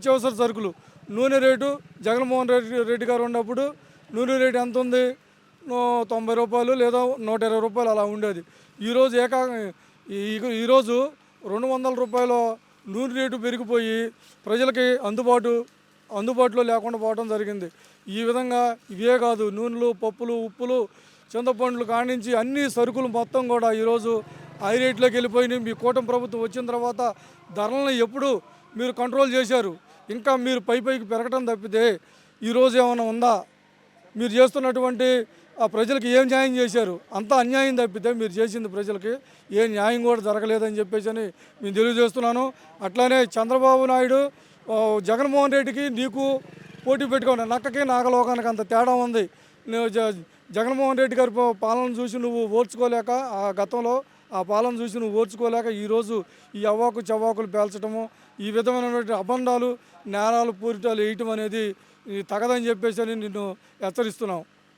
నిత్యావసర సరుకులు నూనె రేటు జగన్మోహన్ రెడ్డి గారు ఉన్నప్పుడు నూనె రేటు ఎంత ఉంది? 90 రూపాయలు లేదా 120 రూపాయలు అలా ఉండేది. ఈరోజు ఈరోజు 200 రూపాయల నూనె రేటు పెరిగిపోయి ప్రజలకి అందుబాటులో లేకుండా పోవడం జరిగింది. ఈ విధంగా ఇవే కాదు, నూనెలు, పప్పులు, ఉప్పులు, చింతపండ్లు కానించి అన్ని సరుకులు మొత్తం కూడా ఈరోజు హై రేట్లోకి వెళ్ళిపోయినాయి. మీ కూటమి ప్రభుత్వం వచ్చిన తర్వాత ధరలను ఎప్పుడు మీరు కంట్రోల్ చేశారు? ఇంకా మీరు పైకి పెరగటం తప్పితే ఈరోజు ఏమైనా ఉందా? మీరు చేస్తున్నటువంటి ఆ ప్రజలకు ఏం న్యాయం చేశారు? అంతా అన్యాయం తప్పితే మీరు చేసింది ప్రజలకి ఏ న్యాయం కూడా జరగలేదని చెప్పేసి నేను తెలియజేస్తున్నాను. అట్లానే చంద్రబాబు నాయుడు జగన్మోహన్ రెడ్డికి నీకు పోటీ పెట్టుకోండి. నక్కకి నాగలోకానికి అంత తేడా ఉంది. నువ్వు జగన్మోహన్ రెడ్డి గారి పాలన చూసి నువ్వు ఓర్చుకోలేక, ఆ గతంలో ఆ పాలన చూసి నువ్వు ఓర్చుకోలేక ఈరోజు ఈ అవ్వాకు చవ్వాకులు పేల్చడము, ఈ విధమైనటువంటి అబంధాలు, నేరాలు, పూరిటాలు వేయటం అనేది తగదని చెప్పేసి నిన్ను హెచ్చరిస్తున్నాం.